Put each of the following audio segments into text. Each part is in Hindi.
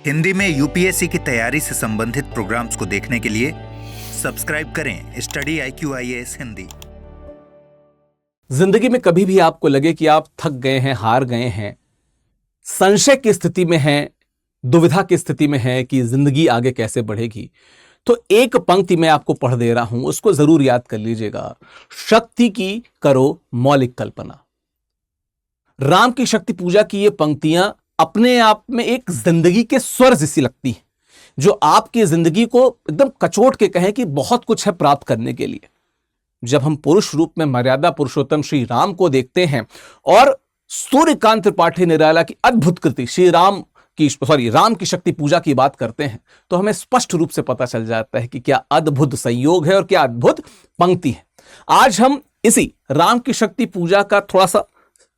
हिंदी में यूपीएससी की तैयारी से संबंधित प्रोग्राम्स को देखने के लिए सब्सक्राइब करें स्टडी IQIAS हिंदी। जिंदगी में कभी भी आपको लगे कि आप थक गए हैं, हार गए हैं, संशय की स्थिति में हैं, दुविधा की स्थिति में हैं कि जिंदगी आगे कैसे बढ़ेगी, तो एक पंक्ति मैं आपको पढ़ दे रहा हूं, उसको जरूर याद कर लीजिएगा। शक्ति की करो मौलिक कल्पना। राम की शक्ति पूजा की ये पंक्तियां अपने आप में एक जिंदगी के स्वर जैसी लगती हैं, जो आपकी जिंदगी को एकदम कचोट के कहें कि बहुत कुछ है प्राप्त करने के लिए। जब हम पुरुष रूप में मर्यादा पुरुषोत्तम श्री राम को देखते हैं और सूर्यकांत त्रिपाठी निराला की अद्भुत कृति राम की शक्ति पूजा की बात करते हैं, तो हमें स्पष्ट रूप से पता चल जाता है कि क्या अद्भुत संयोग है और क्या अद्भुत पंक्ति है। आज हम इसी राम की शक्ति पूजा का थोड़ा सा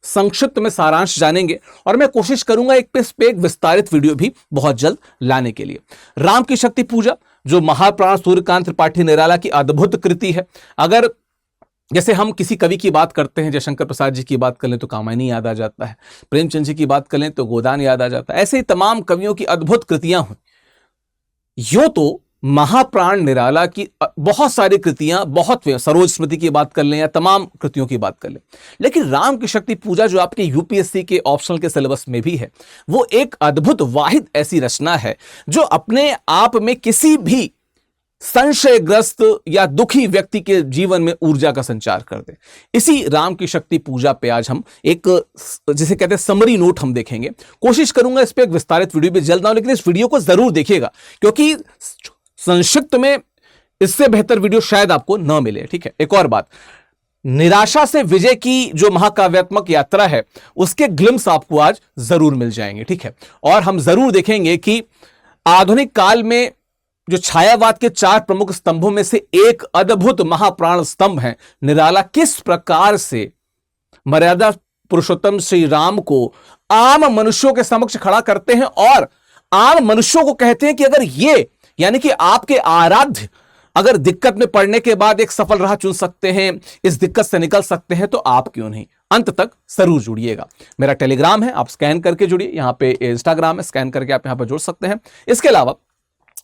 संक्षिप्त में सारांश जानेंगे और मैं कोशिश करूंगा इस पे एक विस्तारित वीडियो भी बहुत जल्द लाने के लिए। राम की शक्ति पूजा जो महाप्राण सूर्यकांत त्रिपाठी निराला की अद्भुत कृति है। अगर जैसे हम किसी कवि की बात करते हैं, जयशंकर प्रसाद जी की बात कर लें तो कामायनी याद आ जाता है, प्रेमचंद जी की बात कर लें तो गोदान याद आ जाता है। ऐसे ही तमाम कवियों की अद्भुत कृतियां हुई। यो तो महाप्राण निराला की बहुत सारी कृतियां, बहुत सरोज स्मृति की बात कर लें या तमाम कृतियों की बात कर लें, लेकिन राम की शक्ति पूजा जो आपके यूपीएससी के ऑप्शनल के सिलेबस में भी है, वो एक अद्भुत वाहिद ऐसी रचना है जो अपने आप में किसी भी संशयग्रस्त या दुखी व्यक्ति के जीवन में ऊर्जा का संचार कर दे। इसी राम की शक्ति पूजा पे आज हम एक जिसे कहते हैं समरी नोट हम देखेंगे। कोशिश करूंगा इस पे एक विस्तारित वीडियो भी जल्द ना हो, लेकिन इस वीडियो को जरूर देखिएगा क्योंकि संक्षिप्त में इससे बेहतर वीडियो शायद आपको न मिले। ठीक है, एक और बात, निराशा से विजय की जो महाकाव्यात्मक यात्रा है उसके ग्लिम्स आपको आज जरूर मिल जाएंगे। ठीक है, और हम जरूर देखेंगे कि आधुनिक काल में जो छायावाद के 4 प्रमुख स्तंभों में से एक अद्भुत महाप्राण स्तंभ है निराला, किस प्रकार से मर्यादा पुरुषोत्तम श्री राम को आम मनुष्यों के समक्ष खड़ा करते हैं और आम मनुष्यों को कहते हैं कि अगर ये यानी कि आपके आराध्य अगर दिक्कत में पड़ने के बाद एक सफल राह चुन सकते हैं, इस दिक्कत से निकल सकते हैं, तो आप क्यों नहीं। अंत तक जरूर जुड़िएगा। मेरा टेलीग्राम है, आप स्कैन करके जुड़िए। यहां पे इंस्टाग्राम है, स्कैन करके आप यहां पर जुड़ सकते हैं। इसके अलावा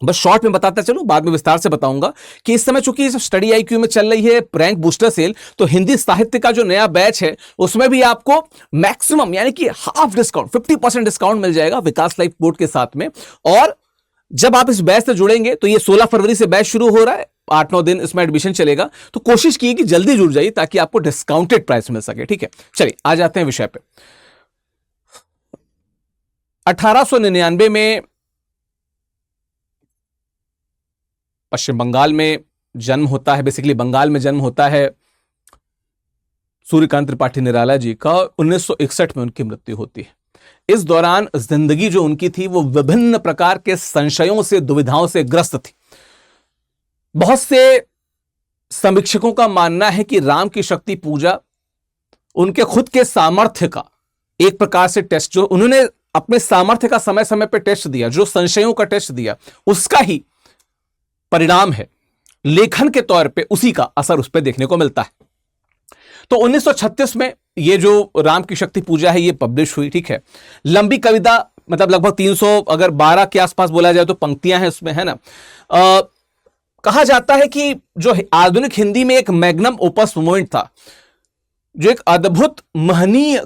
बस शॉर्ट में बताता चलूं, बाद में विस्तार से बताऊंगा कि इस समय चूंकि स्टडी IQ में चल रही है रैंक बूस्टर सेल, तो हिंदी साहित्य का जो नया बैच है उसमें भी आपको मैक्सिमम यानी कि हाफ डिस्काउंट 50% डिस्काउंट मिल जाएगा विकास लाइफ कोड के साथ में। और जब आप इस बैच से जुड़ेंगे तो ये 16 फरवरी से बैच शुरू हो रहा है, 8-9 दिन इसमें एडमिशन चलेगा, तो कोशिश कीजिए कि जल्दी जुड़ जाइए ताकि आपको डिस्काउंटेड प्राइस मिल सके। ठीक है, चलिए आ जाते हैं विषय पे। 1899 में पश्चिम बंगाल में जन्म होता है, बेसिकली बंगाल में जन्म होता है सूर्यकांत त्रिपाठी निराला जी का। 1961 में उनकी मृत्यु होती है। इस दौरान जिंदगी जो उनकी थी वो विभिन्न प्रकार के संशयों से, दुविधाओं से ग्रस्त थी। बहुत से समीक्षकों का मानना है कि राम की शक्ति पूजा उनके खुद के सामर्थ्य का एक प्रकार से टेस्ट, जो उन्होंने अपने सामर्थ्य का समय समय पर टेस्ट दिया, जो संशयों का टेस्ट दिया, उसका ही परिणाम है। लेखन के तौर पे उसी का असर उस पर देखने को मिलता है। तो 1936 में ये जो राम की शक्ति पूजा है ये पब्लिश हुई। ठीक है, लंबी कविता, मतलब लगभग 312 के आसपास बोला जाए तो पंक्तियां हैं उसमें, है ना। कहा जाता है कि जो आधुनिक हिंदी में एक मैग्नम ओपस मोमेंट था, जो एक अद्भुत महनीय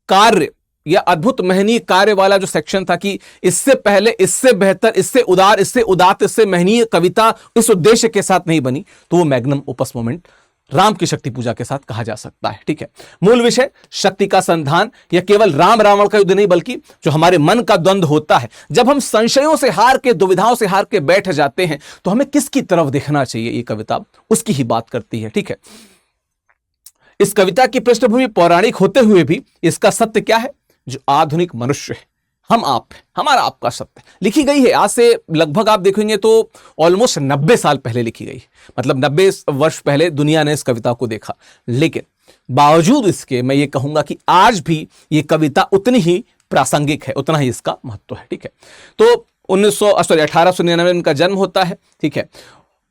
कार्य या अद्भुत महनीय कार्य वाला जो सेक्शन था कि इससे पहले, इससे बेहतर, इससे उदार, इससे उदात्त, इससे महनीय कविता इस उद्देश्य के साथ नहीं बनी, तो वो मैग्नम ओपस मोमेंट राम की शक्ति पूजा के साथ कहा जा सकता है। ठीक है, मूल विषय शक्ति का संधान, यह केवल राम रावण का युद्ध नहीं बल्कि जो हमारे मन का द्वंद्व होता है, जब हम संशयों से हार के, दुविधाओं से हार के बैठ जाते हैं तो हमें किसकी तरफ देखना चाहिए, ये कविता उसकी ही बात करती है। ठीक है, इस कविता की पृष्ठभूमि पौराणिक होते हुए भी इसका सत्य क्या है, जो आधुनिक मनुष्य है, हम आप है, हमारा आपका सत्य लिखी गई है। आज से लगभग आप देखेंगे तो ऑलमोस्ट 90 साल पहले लिखी गई, मतलब 90 वर्ष पहले दुनिया ने इस कविता को देखा। लेकिन बावजूद इसके मैं ये कहूंगा कि आज भी ये कविता उतनी ही प्रासंगिक है, उतना ही इसका महत्व है। ठीक है, तो 1899 में इनका जन्म होता है। ठीक है,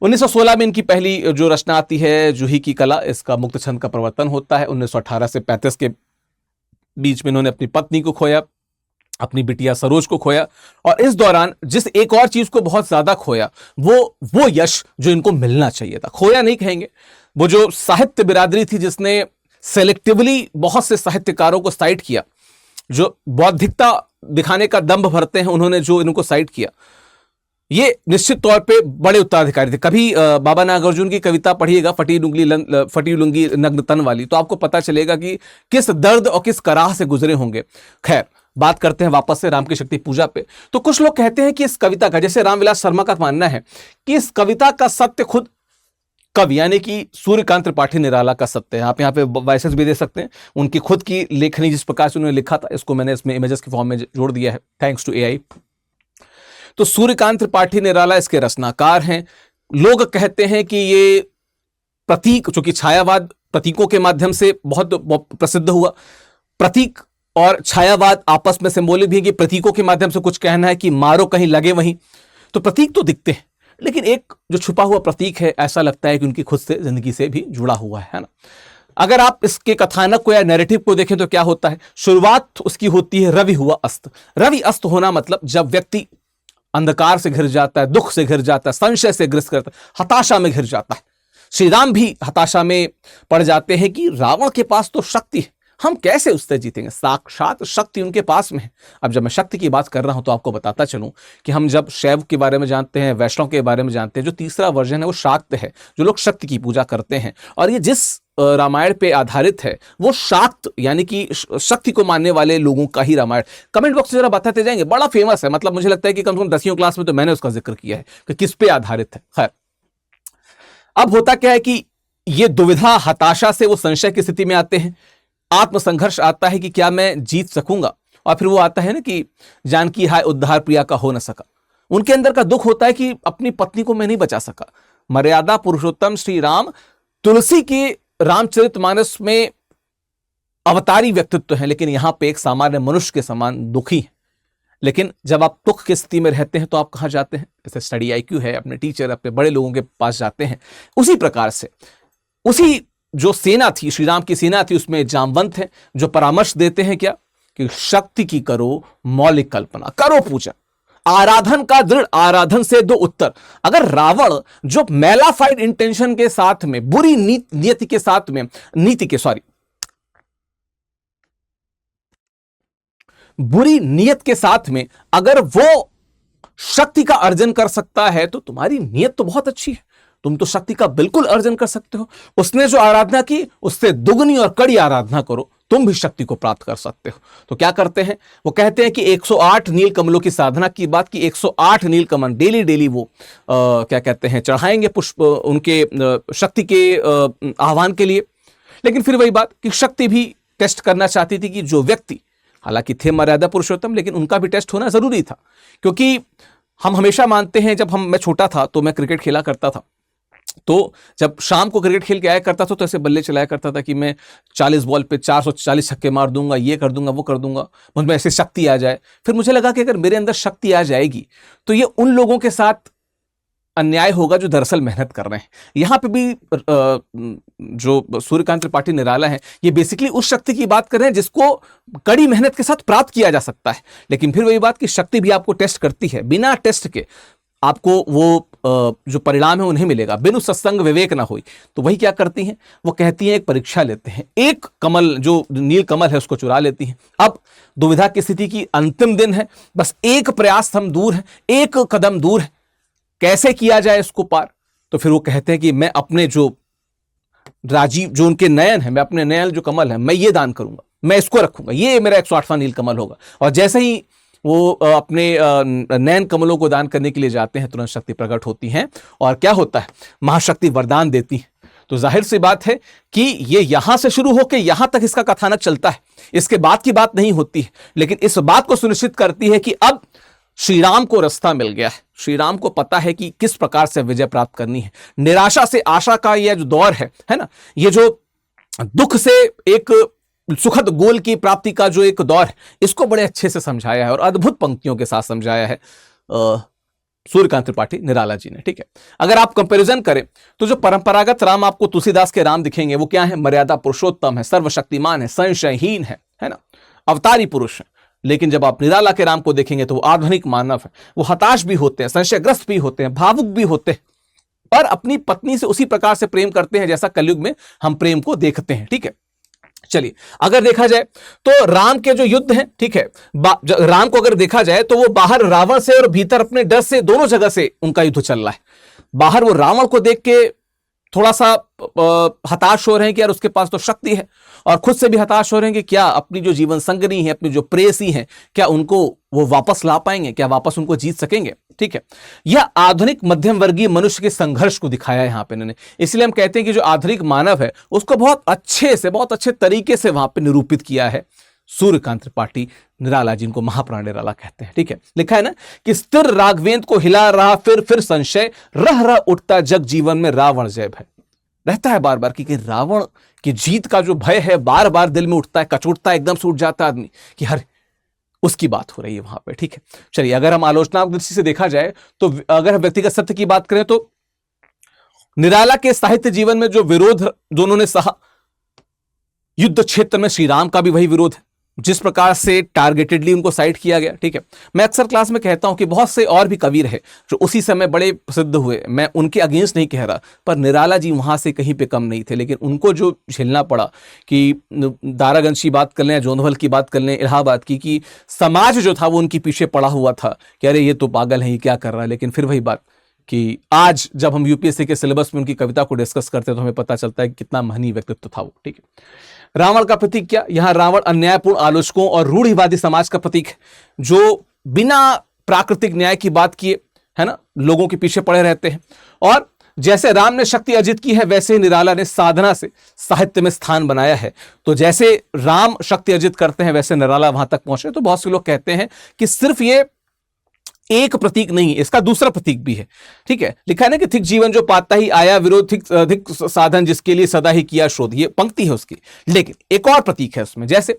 1916 में इनकी पहली जो रचना आती है जूही की कला, इसका मुक्त छंद का प्रवर्तन होता है। 1918 से 35 के बीच में इन्होंने अपनी पत्नी को खोया। अपनी बिटिया सरोज को खोया, और इस दौरान जिस एक और चीज को बहुत ज्यादा खोया वो यश जो इनको मिलना चाहिए था। खोया नहीं कहेंगे, वो जो साहित्य बिरादरी थी जिसने सेलेक्टिवली बहुत से साहित्यकारों को साइट किया, जो बौद्धिकता दिखाने का दंभ भरते हैं, उन्होंने जो इनको साइट किया, ये निश्चित तौर पे बड़े उत्तराधिकारी थे। कभी बाबा नागार्जुन की कविता पढ़िएगा, फटी लुंगी नग्न तन वाली, तो आपको पता चलेगा कि किस दर्द और किस कराह से गुजरे होंगे। खैर, बात करते हैं वापस से राम की शक्ति पूजा पे। तो कुछ लोग कहते हैं कि इस कविता का, जैसे रामविलास शर्मा का मानना है कि इस कविता का सत्य खुद कवि यानी कि सूर्यकांत त्रिपाठी निराला का सत्य है। आप यहाँ पे वॉइसेस भी दे सकते हैं, उनकी खुद की लेखनी जिस प्रकार से उन्होंने लिखा था, इसको मैंने इसमें इमेजेस के फॉर्म में जोड़ दिया है, थैंक्स टू एआई। तो सूर्यकांत त्रिपाठी निराला इसके रचनाकार हैं। लोग कहते हैं कि ये प्रतीक, चूंकि छायावाद प्रतीकों के माध्यम से बहुत प्रसिद्ध हुआ, प्रतीक और छायावाद आपस में सिंबॉलिक भी है कि प्रतीकों के माध्यम से कुछ कहना है कि मारो कहीं लगे वहीं। तो प्रतीक तो दिखते हैं, लेकिन एक जो छुपा हुआ प्रतीक है, ऐसा लगता है कि उनकी खुद से जिंदगी से भी जुड़ा हुआ है ना। अगर आप इसके कथानक को या नैरेटिव को देखें तो क्या होता है, शुरुआत उसकी होती है रवि हुआ अस्त। रवि अस्त होना मतलब जब व्यक्ति अंधकार से घिर जाता है, दुख से घिर जाता है, संशय से ग्रस्त करता है, हताशा में घिर जाता है। श्री राम भी हताशा में पड़ जाते हैं कि रावण के पास तो शक्ति है, हम कैसे उससे जीतेंगे, साक्षात शक्ति उनके पास में है। अब जब मैं शक्ति की बात कर रहा हूं तो आपको बताता चलूं कि हम जब शैव के बारे में जानते हैं, वैष्णव के बारे में जानते हैं, जो तीसरा वर्जन है वो शाक्त है, जो लोग शक्ति की पूजा करते हैं। और ये जिस रामायण पे आधारित है वो शाक्त यानी कि शक्ति को मानने वाले लोगों का ही रामायण। कमेंट बॉक्स में जरा बताते जाएंगे, बड़ा फेमस है, मतलब मुझे लगता है कि कम से कम 10वीं क्लास में तो मैंने उसका जिक्र किया है कि किस पे आधारित है। खैर, अब होता क्या है कि ये दुविधा, हताशा से वो संशय की स्थिति में आते हैं, आत्मसंघर्ष आता है कि क्या मैं जीत सकूंगा, और फिर वो आता है ना कि जानकी हाय उद्धार प्रिया का हो न सका। उनके अंदर का दुख होता है कि अपनी पत्नी को मैं नहीं बचा सका। मर्यादा पुरुषोत्तम श्री राम तुलसी के रामचरितमानस में अवतारी व्यक्तित्व है, लेकिन यहां पे एक सामान्य मनुष्य के समान दुखी है। लेकिन जब आप दुख की स्थिति में रहते हैं तो आप कहां जाते हैं, जैसे स्टडी आईक्यू है, अपने टीचर, अपने बड़े लोगों के पास जाते हैं। उसी प्रकार से उसी जो सेना थी, श्री राम की सेना थी, उसमें जामवंत है जो परामर्श देते हैं क्या कि शक्ति की करो मौलिक कल्पना, करो पूजा, आराधन का दृढ़ आराधन से दो उत्तर। अगर रावण जो मेलाफाइड इंटेंशन के साथ में, बुरी नीति के साथ में, बुरी नीयत के साथ में अगर वो शक्ति का अर्जन कर सकता है तो तुम्हारी नीयत तो बहुत अच्छी है, तुम तो शक्ति का बिल्कुल अर्जन कर सकते हो। उसने जो आराधना की उससे दुगनी और कड़ी आराधना करो, तुम भी शक्ति को प्राप्त कर सकते हो। तो क्या करते हैं, वो कहते हैं कि 108 नील कमलों की साधना की बात की, 108 नील कमल डेली वो क्या कहते हैं चढ़ाएंगे पुष्प उनके शक्ति के आह्वान के लिए। लेकिन फिर वही बात कि शक्ति भी टेस्ट करना चाहती थी कि जो व्यक्ति, हालांकि थे मर्यादा पुरुषोत्तम, लेकिन उनका भी टेस्ट होना जरूरी था। क्योंकि हम हमेशा मानते हैं, जब मैं छोटा था तो मैं क्रिकेट खेला करता था, तो जब शाम को क्रिकेट खेल के आया करता था तो ऐसे बल्ले चलाया करता था कि मैं 40 बॉल पे 440 छक्के मार दूंगा, ये कर दूंगा, वो कर दूंगा, मुझ में ऐसी शक्ति आ जाए। फिर मुझे लगा कि अगर मेरे अंदर शक्ति आ जाएगी तो ये उन लोगों के साथ अन्याय होगा जो दरअसल मेहनत कर रहे हैं। यहां पे भी जो सूर्यकांत त्रिपाठी निराला है, ये बेसिकली उस शक्ति की बात कर रहे हैं जिसको कड़ी मेहनत के साथ प्राप्त किया जा सकता है। लेकिन फिर वही बात कि शक्ति भी आपको टेस्ट करती है, बिना टेस्ट के आपको वो जो परिणाम है उन्हें मिलेगा, बिनु सत्संग विवेक ना हुई। तो वही क्या करती हैं, वो कहती हैं एक परीक्षा लेते हैं, एक कमल जो नील कमल है उसको चुरा लेती हैं। अब दुविधा की स्थिति की अंतिम दिन है, बस एक प्रयास हम दूर है, एक कदम दूर है, कैसे किया जाए इसको पार। तो फिर वो कहते हैं कि मैं अपने जो राजीव, जो उनके नयन है, मैं अपने नयन जो कमल है मैं ये दान करूंगा, मैं इसको रखूंगा, ये मेरा 108वां नील कमल होगा। और जैसे ही वो अपने नयन कमलों को दान करने के लिए जाते हैं, तुरंत शक्ति प्रकट होती हैं। और क्या होता है, महाशक्ति वरदान देती है। तो जाहिर सी बात है कि ये यहां से शुरू होकर यहां तक इसका कथानक चलता है, इसके बाद की बात नहीं होती है। लेकिन इस बात को सुनिश्चित करती है कि अब श्री राम को रास्ता मिल गया है, श्री राम को पता है कि किस प्रकार से विजय प्राप्त करनी है। निराशा से आशा का यह जो दौर है ना, ये जो दुख से एक सुखद गोल की प्राप्ति का जो एक दौर है, इसको बड़े अच्छे से समझाया है और अद्भुत पंक्तियों के साथ समझाया है सूर्यकांत त्रिपाठी निराला जी ने। ठीक है, अगर आप कंपैरिजन करें तो जो परंपरागत राम आपको तुलसीदास के राम दिखेंगे वो क्या है, मर्यादा पुरुषोत्तम है, सर्वशक्तिमान है, संशयहीन है ना, अवतारी पुरुष है। लेकिन जब आप निराला के राम को देखेंगे तो वो आधुनिक मानव है, वो हताश भी होते हैं, संशयग्रस्त भी होते हैं, भावुक भी होते हैं, और अपनी पत्नी से उसी प्रकार से प्रेम करते हैं जैसा कलयुग में हम प्रेम को देखते हैं। ठीक है, चलिए अगर देखा जाए तो राम के जो युद्ध हैं, ठीक है, राम को अगर देखा जाए तो वो बाहर रावण से और भीतर अपने डर से, दोनों जगह से उनका युद्ध चल रहा है। बाहर वो रावण को देख के थोड़ा सा हताश हो रहे हैं कि यार उसके पास तो शक्ति है, और खुद से भी हताश हो रहे हैं कि क्या अपनी जो जीवन संगनी है, अपनी जो प्रेयसी है, क्या उनको वो वापस ला पाएंगे, क्या वापस उनको जीत सकेंगे। ठीक है, यह आधुनिक मध्यम वर्गीय मनुष्य के संघर्ष को दिखाया है यहां पे इन्होंने। इसलिए हम कहते हैं कि जो आधुनिक मानव है उसको बहुत अच्छे से, बहुत अच्छे तरीके से वहां पे निरूपित किया है सूर्यकांत त्रिपाठी निराला, जिनको महाप्राण निराला कहते हैं। ठीक है, लिखा है ना कि स्थिर राघवेंद्र को हिला रहा फिर संशय, रह उठता जग जीवन में रावण जय भय। रहता है बार बार कि रावण की जीत का जो भय है बार बार दिल में उठता है, कचोटता है, एकदम से उठ जाता है आदमी कि हर उसकी बात हो रही है वहां पे। ठीक है, चलिए अगर हम आलोचनात्मक दृष्टि से देखा जाए तो अगर हम व्यक्तिगत सत्य की बात करें तो निराला के साहित्य जीवन में जो विरोध दोनों ने सहा, युद्ध क्षेत्र में श्री राम का भी वही विरोध है, जिस प्रकार से टारगेटेडली उनको साइड किया गया। ठीक है, मैं अक्सर क्लास में कहता हूं कि बहुत से और भी कवि रहे जो उसी समय बड़े प्रसिद्ध हुए, मैं उनके अगेंस्ट नहीं कह रहा, पर निराला जी वहां से कहीं पे कम नहीं थे। लेकिन उनको जो झेलना पड़ा कि दारागंज की बात कर लें, जोधवल की बात कर लें, इलाहाबाद की, कि समाज जो था वो उनके पीछे पड़ा हुआ था कि अरे ये तो पागल है, ये क्या कर रहा है। लेकिन फिर वही बात कि आज जब हम यूपीएससी के सिलेबस में उनकी कविता को डिस्कस करते हैं तो हमें पता चलता है कि कितना महनीय व्यक्तित्व था वो। ठीक है, रावण का प्रतीक क्या, यहां रावण अन्यायपूर्ण आलोचकों और रूढ़िवादी समाज का प्रतीक है, जो बिना प्राकृतिक न्याय की बात किए, है ना, लोगों के पीछे पड़े रहते हैं। और जैसे राम ने शक्ति अर्जित की है वैसे ही निराला ने साधना से साहित्य में स्थान बनाया है। तो जैसे राम शक्ति अर्जित करते हैं वैसे निराला वहां तक पहुंचे। तो बहुत से लोग कहते हैं कि सिर्फ ये एक प्रतीक नहीं, इसका दूसरा प्रतीक भी है। ठीक है, लिखा है ना कि थिक जीवन जो पाता ही आया विरोध, थिक साधन जिसके लिए सदा ही किया शोध, ये पंक्ति है उसकी। लेकिन एक और प्रतीक है उसमें, जैसे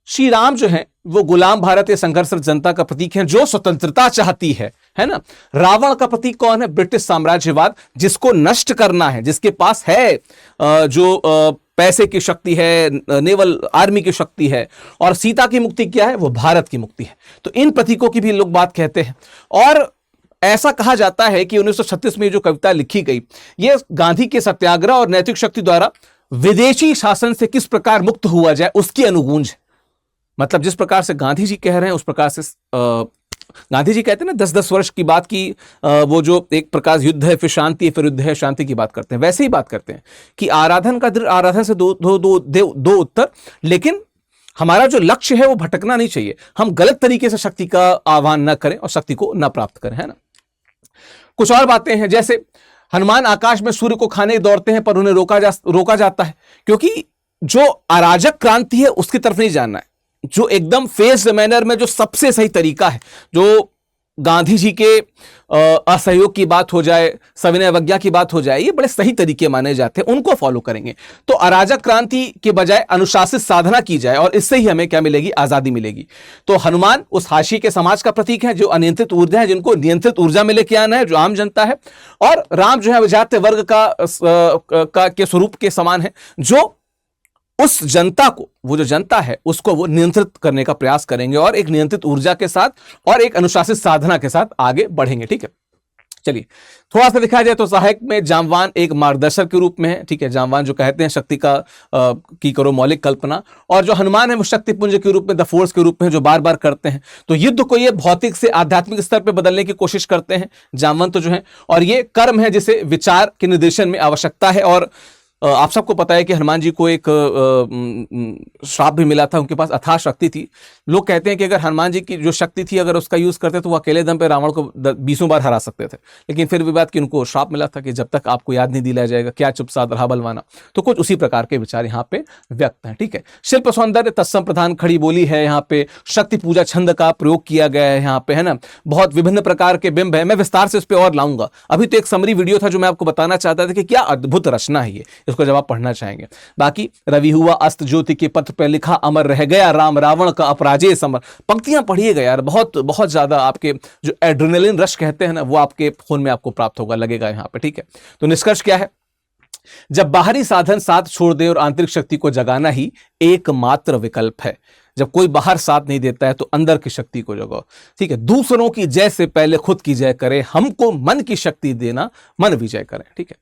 श्री राम जो है वो गुलाम भारत या संघर्षरत जनता का प्रतीक है जो स्वतंत्रता चाहती है ना। रावण का प्रतीक कौन है, ब्रिटिश साम्राज्यवाद, जिसको नष्ट करना है, जिसके पास है जो पैसे की शक्ति है, नेवल आर्मी की शक्ति है। और सीता की मुक्ति क्या है, वो भारत की मुक्ति है। तो इन प्रतीकों की भी लोग बात कहते हैं। और ऐसा कहा जाता है कि 1936 में जो कविता लिखी गई, ये गांधी के सत्याग्रह और नैतिक शक्ति द्वारा विदेशी शासन से किस प्रकार मुक्त हुआ जाए उसकी अनुगूंज है। मतलब जिस प्रकार से गांधी जी कह रहे हैं उस प्रकार से गांधी जी कहते हैं ना 10-10 वर्ष की बात की, वो जो एक प्रकार युद्ध है फिर शांति है फिर युद्ध है, शांति की बात करते हैं, वैसे ही बात करते हैं कि आराधन से दो उत्तर। लेकिन हमारा जो लक्ष्य है वो भटकना नहीं चाहिए, हम गलत तरीके से शक्ति का आह्वान न करें और शक्ति को न प्राप्त करें, है ना। कुछ और बातें हैं, जैसे हनुमान आकाश में सूर्य को खाने दौड़ते हैं पर उन्हें रोका जाता है, क्योंकि जो अराजक क्रांति है उसकी तरफ नहीं जाना है, जो एकदम फेस्ड मैनर में जो सबसे सही तरीका है, जो गांधी जी के असहयोग की बात हो जाए, सविनय अवज्ञा की बात हो जाए, ये बड़े सही तरीके माने जाते हैं, उनको फॉलो करेंगे तो अराजक क्रांति के बजाय अनुशासित साधना की जाए और इससे ही हमें क्या मिलेगी, आजादी मिलेगी। तो हनुमान उस हाशिए के समाज का प्रतीक है जो अनियंत्रित ऊर्जा है, जिनको नियंत्रित ऊर्जा में लेके आना है, जो आम जनता है। और राम जो है विजातीय वर्ग के स्वरूप के समान है, जो उस जनता को, वो जो जनता है उसको वो नियंत्रित करने का प्रयास करेंगे और एक नियंत्रित ऊर्जा के साथ और एक अनुशासित साधना के साथ आगे बढ़ेंगे। ठीक है, चलिए थोड़ा सा दिखाया जाए तो सहायक में जामवान एक मार्गदर्शक के रूप में है। ठीक है, जामवान जो कहते हैं शक्ति का की करो मौलिक कल्पना, और जो हनुमान है वो शक्ति पुंज के रूप में, द फोर्स के रूप में जो बार बार करते हैं। तो युद्ध को ये भौतिक से आध्यात्मिक स्तर पर बदलने की कोशिश करते हैं जामवंत जो है, और ये कर्म है जिसे विचार के निर्देशन में आवश्यकता है। और आप सबको पता है कि हनुमान जी को एक श्राप भी मिला था, उनके पास अथाह शक्ति थी। लोग कहते हैं कि अगर हनुमान जी की जो शक्ति थी अगर उसका यूज करते तो वो अकेले दम पे रावण को 20 बार हरा सकते थे, लेकिन फिर भी बात कि उनको श्राप मिला था कि जब तक आपको याद नहीं दिलाया जाएगा क्या चुप साध रहा बलवाना। तो कुछ उसी प्रकार के विचार यहाँ पे व्यक्त हैं। ठीक है, शिल्प सौंदर्य तत्सम प्रधान खड़ी बोली है, यहाँ पे शक्ति पूजा छंद का प्रयोग किया गया है यहाँ पे, है ना। बहुत विभिन्न प्रकार के बिंब है, मैं विस्तार से उस पर और लाऊंगा। अभी तो एक समरी वीडियो था जो मैं आपको बताना चाहता था कि क्या अद्भुत रचना है ये, इसको जब आप पढ़ना चाहेंगे। बाकी रवि हुआ अस्त ज्योति के पत्र पर लिखा अमर रह गया राम रावण का अपराजय समर। पंक्तियां पढ़िएगा यार, बहुत बहुत ज्यादा आपके जो एड्रेनलिन रश कहते हैं ना वो आपके खून में आपको प्राप्त होगा, लगेगा यहां पे। ठीक है, तो निष्कर्ष क्या है, जब बाहरी साधन साथ छोड़ दे और आंतरिक शक्ति को जगाना ही एकमात्र विकल्प है। जब कोई बाहर साथ नहीं देता है तो अंदर की शक्ति को जगाओ। ठीक है, दूसरों की जय से पहले खुद की जय करें, हमको मन की शक्ति देना, मन विजय करें। ठीक है,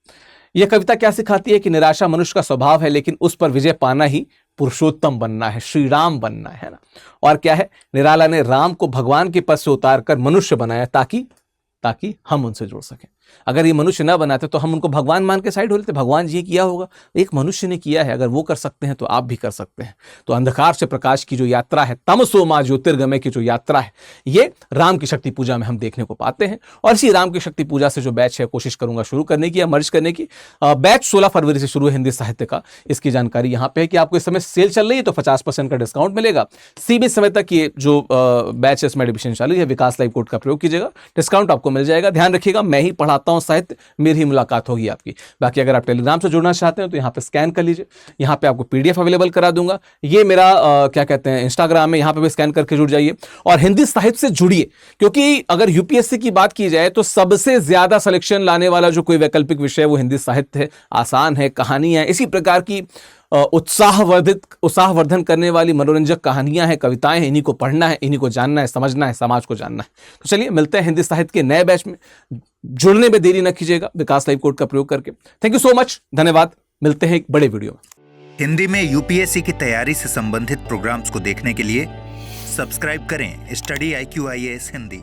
यह कविता क्या सिखाती है कि निराशा मनुष्य का स्वभाव है, लेकिन उस पर विजय पाना ही पुरुषोत्तम बनना है, श्री राम बनना है ना। और क्या है, निराला ने राम को भगवान के पद से उतारकर मनुष्य बनाया ताकि हम उनसे जुड़ सकें। अगर ये मनुष्य ना बनाते तो हम उनको भगवान मान के साइड हो लेते, भगवान जी किया होगा, एक मनुष्य ने किया है, अगर वो कर सकते हैं तो आप भी कर सकते हैं। तो अंधकार से प्रकाश की जो यात्रा है, तमसो मां ज्योतिर्गमय की जो यात्रा है, ये राम की शक्ति पूजा में हम देखने को पाते हैं। और इसी राम की शक्ति पूजा से जो बैच है कोशिश करूंगा शुरू करने की या मर्ज करने की। बैच 16 फरवरी से शुरू है हिंदी साहित्य का। इसकी जानकारी यहाँ पे है कि आपको इस समय सेल चल रही है तो 50% का डिस्काउंट मिलेगा। सीमित समय तक ये जो बैच है इसमें एडमिशन चालू है। विकास लाइव कोड का प्रयोग कीजिएगा, डिस्काउंट आपको मिल जाएगा। ध्यान रखिएगा, मैं ही पढ़ाता हूं साहित्य, मेरी ही मुलाकात होगी आपकी। बाकी अगर आप टेलीग्राम से जुड़ना चाहते हैं तो यहाँ पे स्कैन कर लीजिए, यहाँ पे आपको पीडीएफ अवेलेबल करा दूंगा। ये मेरा क्या कहते हैं इंस्टाग्राम है, यहाँ पे भी स्कैन करके जुड़ जाइए और हिंदी साहित्य से जुड़िए। क्योंकि अगर यूपीएससी की बात की जाए तो सबसे ज्यादा सिलेक्शन लाने वाला जो कोई वैकल्पिक विषय है वो हिंदी साहित्य है। आसान है, कहानियां, इसी प्रकार की उत्साहवर्धन करने वाली मनोरंजक कहानियां हैं, कविताएं हैं, इन्हीं को पढ़ना है, इन्हीं को जानना है, समझना है, समाज को जानना है। तो चलिए मिलते हैं हिंदी साहित्य के नए बैच में। जुड़ने में देरी न कीजिएगा विकास लाइव कोड का प्रयोग करके। थैंक यू सो मच, धन्यवाद। मिलते हैं एक बड़े वीडियो में। हिंदी में यूपीएससी की तैयारी से संबंधित प्रोग्राम्स को देखने के लिए सब्सक्राइब करें स्टडी IQ IAS हिंदी।